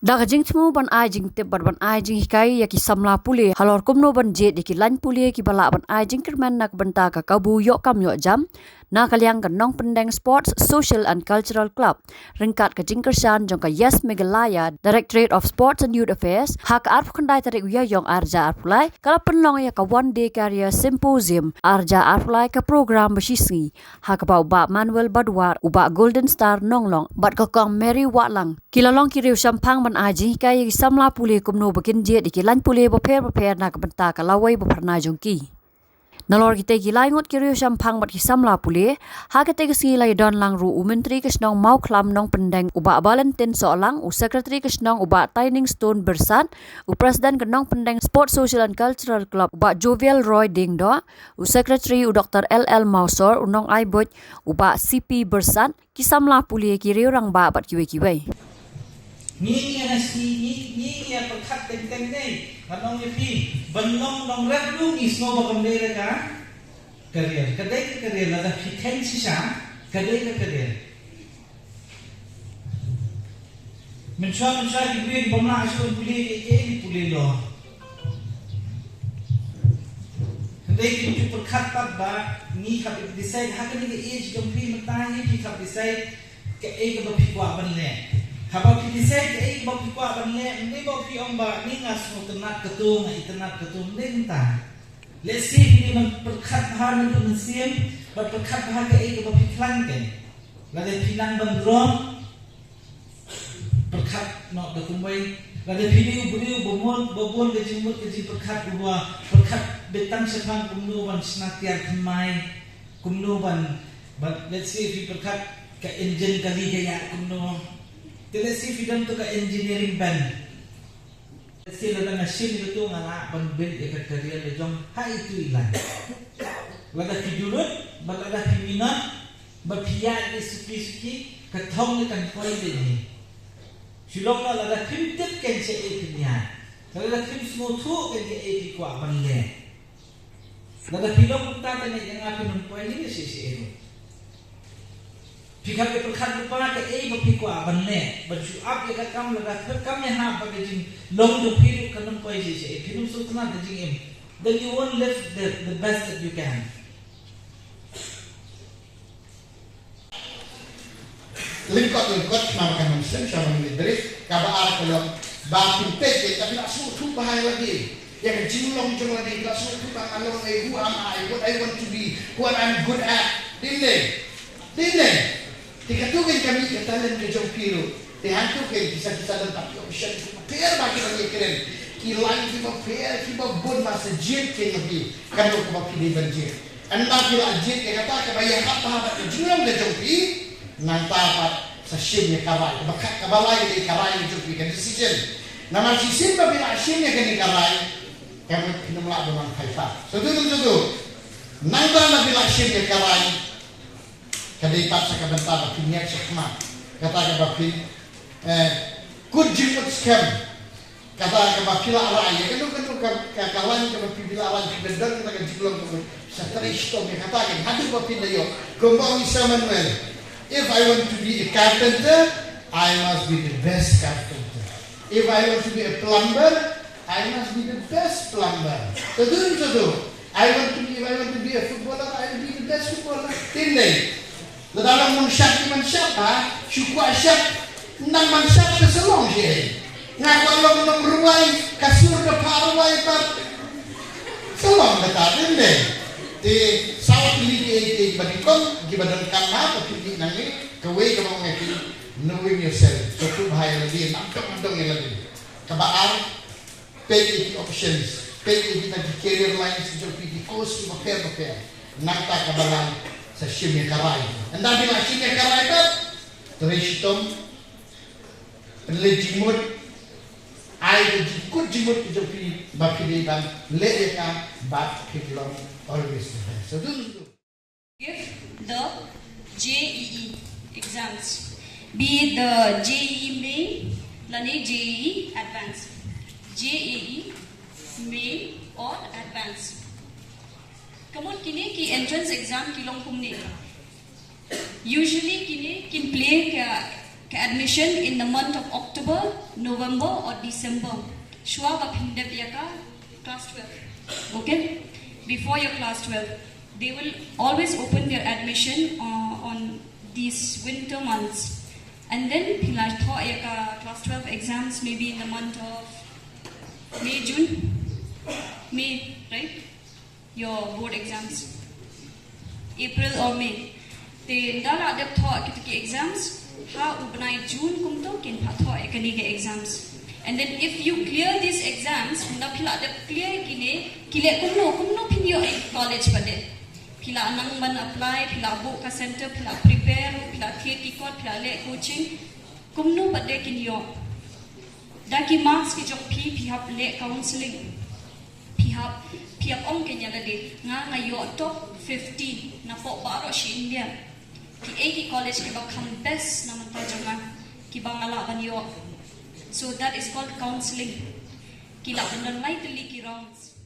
Daga jingtmu ban ai jing tip ban ai jing hikai ya ki samla pule halor kumno ban Jied ki lan pule ki bala ban ai jing kerman nak benta ka kabu yok kam yok jam na kalyang ka nong pendeng sports social and cultural club ringkat ka jingkersan jong ka yes Meghalaya Directorate of Sports and Youth Affairs hak arf kandai tarik uya yong arja arpulai kala penlong ya ka one day career symposium arja arpulai ka program besisngi hak ba Manuel Badwar uba Golden Star nonglong bat ka kong Mary Watlang kilalong kiriu sampang ban aji kay samla pule kumno bakin Jied ki lan pule baper nak benta ka lawai baparna jongki nalor kita gilai ngot kiriu sampang bat ki samla pule ha kete si lai don lang ru menteri kesnong mau klam nong pendeng uba Valentine solang u secretary kesnong uba Tining Stone Bersat u president kenong pendeng Sport Social and Cultural Club uba Jovial Roy Dingdo u secretary u Dr. LL Mausor unong aibot uba CP Bersat ki samla pule kiriu rang ba bat kiwe ni ya perkat teng ni kanong yepi benong nong rap lu is no bakam dere ka career kadai career la da potential sa kadai career mencoba di buat bamla asyik pulih lo kadai kita perkat ba ni kap decide hakani ke age complete mata ni kap decide ke age ba pikwa banle habang kinisay kay ibang pikwa banle hindi ba piyong ni ngas mo tenat ketung hindi entah let's see ini berkat bahan itu mesin berkat bahan kay ibang piklan kan lada pilang bandrong berkat no dakumbay lada piliu bobon kejimut berkat dua berkat betang sepang kumnuban senatiar kemai kumnuban but let's see if berkat ke engine kali gaya kumno. Let's see if you don't take engineering band. Let's see lada machine itu ngana ban build ikat career le jong ha itu ilan. Lada kidurut, lada kiminat, bapiat ni suki katong ni kan koi ni. Shillong na lada kimtip kan se ipinya. Lada kim smoothu kan ke ipi kwa ban le. Lada pilong punta kan yang api numpoi ni si itu. Fikar ke perkat lupa ke bapikwa banle baju up ya kam laga kam ya ha bagi jing long to piru kanum koi si piru sutna de jing then you won't live the best that you can. Lingkot nama kan muslim sama lidris kaba ar kalau bapin peke tapi nak suatu bahaya lagi yang jinglong lagi nak suatu bang along who am I what I want to be what I'm good at dile Tikatukin kami katalan ke jong piro. Tihantukin kisah-kisah dan tapi option pair bagi kami keren. Kilang kita pair kita bon masa Jied ke lebih. Kalau kau pilih berjied. Anda pilih Jied yang kata kebayang apa ke jurang ke jong pi. Nanti apa sashim ya kabai. Bakat kabalai di karai jong pi kan decision. Nama decision bagi asyim ya kini karai. Kamu kena melak dengan kaifa. Sudah. Nanti nabi asyim ya karai. Kadai tak saya bentar bagi niat sekmat. Kata bagi good jingpule scam. Kata bagi larai. Kalau kawan bagi bila larai berdor kita kan jingpule tu. Seterish tu kata kan. Hadu bagi dia. Kumbang Isa Manuel. If I want to be a carpenter, I must be the best carpenter. If I want to be a plumber, I must be the best plumber. Tentu. If I want to be a footballer, I will be the best footballer. Tindai. Dalam mansyak syukwa syak nang mansyak keselong je. Ngaku Allah nang ruai kasur ke parwai pat selong kata dende. Di sawat li badikon di badan kamna tapi nangi kewe ke mau ngeki knowing yourself. Cukup bahaya lagi nampak lagi. Kabar pay options, pay kita di career lines di course di paper. Nangta kabalan sa shimya karai. Anda bilang shimya karai kan? Terishtom, penlejimut, air jikut jimut itu pi bapili dan lelekam bap piklom always the best. So do. Give the JEE exams, be it the JEE Main, lani JEE Advanced, JEE Main or Advanced. Kamu kini ki entrance exam kilong kumni. Usually kini kin play ka admission in the month of October, November or December. Shua ba phindep yaka class 12. Okay? Before your class 12. They will always open their admission on these winter months. And then pila tho yaka class 12 exams maybe in the month of May, June. May, right? Your board exams. April or May. They ndala adep tho kitiki exams. Ha ubnai June kumto kin pa tho ekanige exams. And then if you clear these exams, muna pila adep clear kine kile kumno pinyo college pade. Pila anang man apply, pila book ka center, pila prepare, pila tikot, pila le coaching. Kumno pade kinyo. Daki marks ki jong pihap le counseling. Pihap ong kenya lade nga ngayo top 15 na po baro si India. Ki A college ki ba come best naman ta jonga ki ba ngalaban yo. So that is called counseling. Kila bandar lightly ki rounds.